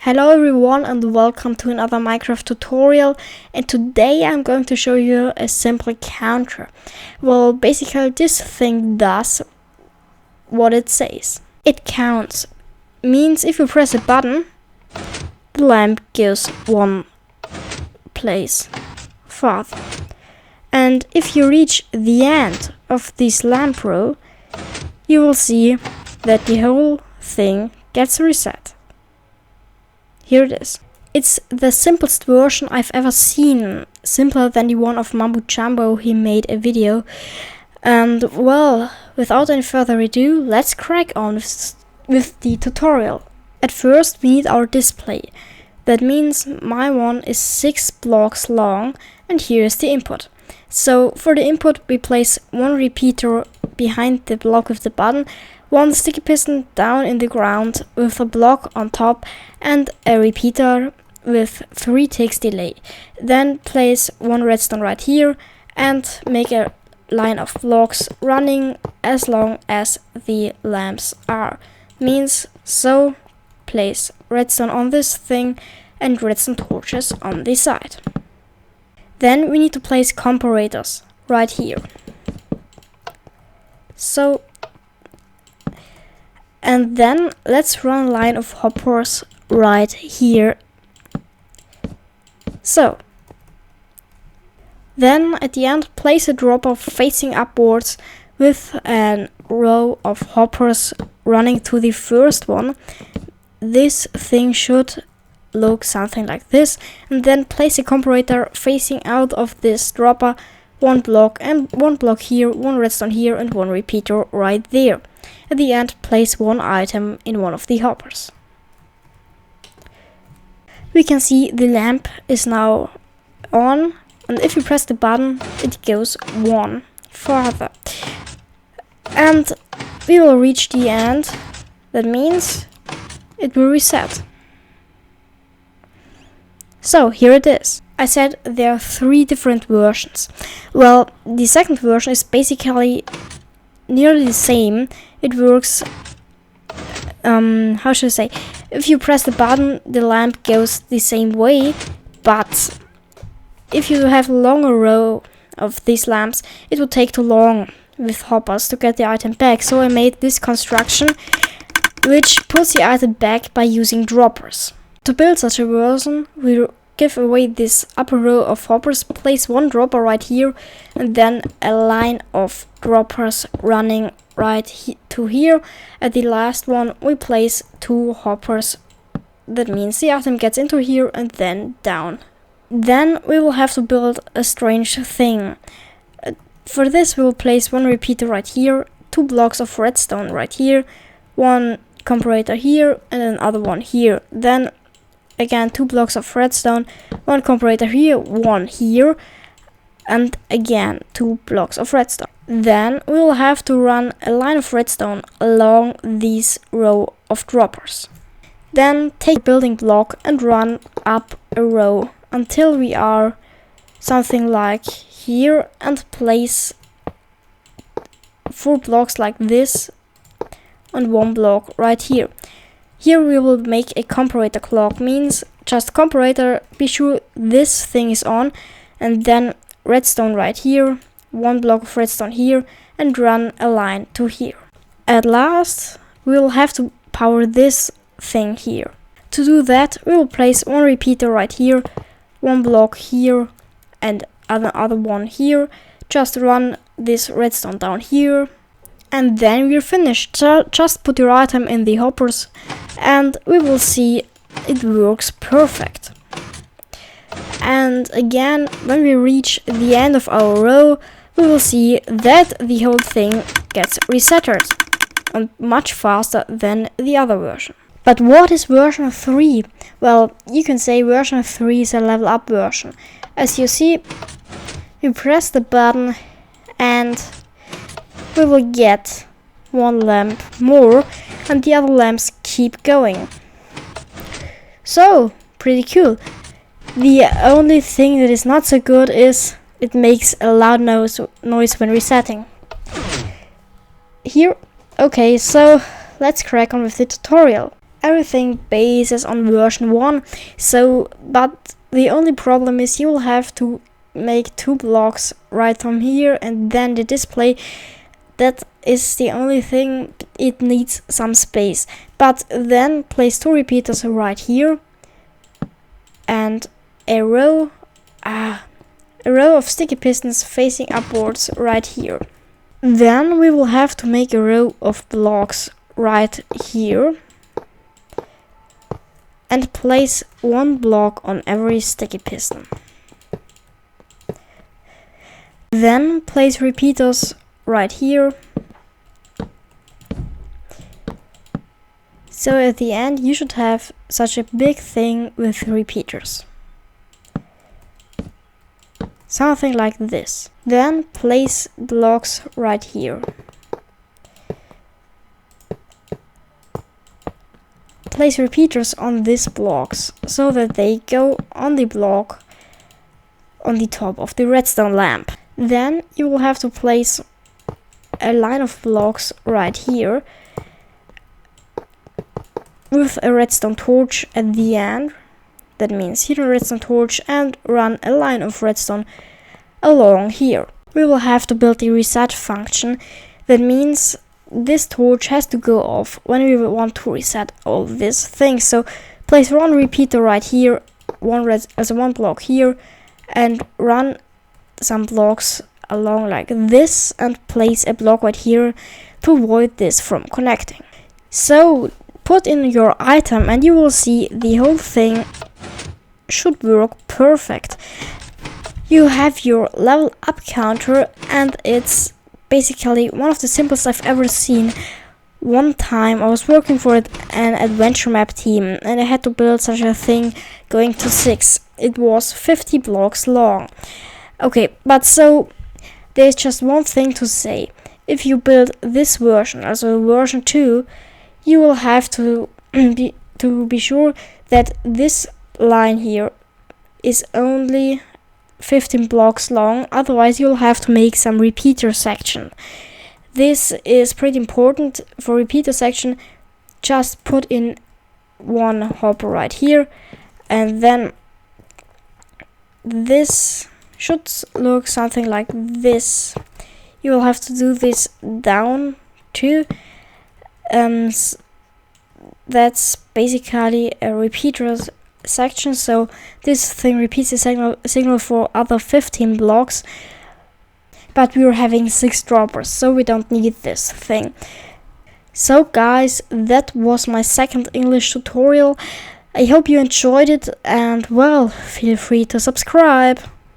Hello everyone and welcome to another Minecraft tutorial, and today I'm going to show you a simple counter. Well, basically this thing does what it says. It counts. Means if you press a button, the lamp goes one place farther. And if you reach the end of this lamp row, you will see that the whole thing gets reset. Here it is. It's the simplest version I've ever seen, simpler than the one of Mumbo Jumbo. He made a video. And well, without any further ado, let's crack on with the tutorial. At first we need our display. That means my one is 6 blocks long, and here is the input. So for the input we place one repeater behind the block with the button, one sticky piston down in the ground with a block on top, and a repeater with 3 ticks delay. Then place one redstone right here and make a line of blocks running as long as the lamps are. Means so place redstone on this thing and redstone torches on the side. Then we need to place comparators right here. So, and then let's run a line of hoppers right here. So, then at the end place a dropper facing upwards with a row of hoppers running to the first one. This thing should look something like this, and then place a comparator facing out of this dropper, one block and one block here, one redstone here and one repeater right there. At the end place one item in one of the hoppers. We can see the lamp is now on, and if you press the button it goes one further. And we will reach the end. That means it will reset. So here it is. I said there are 3 different versions. Well, the second version is basically nearly the same. It works, how should I say, if you press the button the lamp goes the same way, but if you have a longer row of these lamps it would take too long with hoppers to get the item back. So I made this construction which puts the item back by using droppers. To build such a version, we give away this upper row of hoppers, place one dropper right here, and then a line of droppers running right to here. At the last one, we place 2 hoppers. That means the item gets into here and then down. Then we will have to build a strange thing. For this, we will place one repeater right here, 2 blocks of redstone right here, one comparator here, and another one here. Then again 2 blocks of redstone, one comparator here, one here, and again 2 blocks of redstone. Then we will have to run a line of redstone along this row of droppers. Then take a building block and run up a row until we are something like here, and place 4 blocks like this and 1 block right here. Here we will make a comparator clock, means just comparator, be sure this thing is on, and then redstone right here, 1 block of redstone here, and run a line to here. At last we will have to power this thing here. To do that we will place one repeater right here, 1 block here and another one here. Just run this redstone down here. And then we're finished. Just put your item in the hoppers and we will see it works perfect. And again, when we reach the end of our row, we will see that the whole thing gets resetted, and much faster than the other version. But what is version 3? Well, you can say version 3 is a level up version. As you see, we press the button and we will get 1 lamp more, and the other lamps keep going. So, pretty cool. The only thing that is not so good is it makes a loud noise when resetting. Here, okay, so let's crack on with the tutorial. everything bases on version 1. So, but the only problem is you will have to make 2 blocks right from here and then the display. That is the only thing, it needs some space. But then place 2 repeaters right here and a row of sticky pistons facing upwards right here. Then we will have to make a row of blocks right here and place 1 block on every sticky piston. Then place repeaters right here. So at the end you should have such a big thing with repeaters. Something like this. Then place blocks right here. Place repeaters on these blocks so that they go on the block on the top of the redstone lamp. Then you will have to place a line of blocks right here with a redstone torch at the end. That means hidden redstone torch, and run a line of redstone along here. We will have to build the reset function. That means this torch has to go off when we want to reset all these things. So place 1 repeater right here, 1 block here, and run some blocks along like this, and place a block right here to avoid this from connecting. So put in your item and you will see the whole thing should work perfect. You have your level up counter, and it's basically one of the simplest I've ever seen. One time I was working for an adventure map team and I had to build such a thing going to 6. It was 50 blocks long. Okay, but so there's just one thing to say. If you build this version, also version 2, you will have to be sure that this line here is only 15 blocks long, otherwise you'll have to make some repeater section. This is pretty important. For repeater section, just put in 1 hopper right here, and then this should look something like this. You will have to do this down too. That's basically a repeater section, so this thing repeats the signal for other 15 blocks, but we're having 6 droppers, so we don't need this thing. So guys, that was my second English tutorial. I hope you enjoyed it, and well, feel free to subscribe.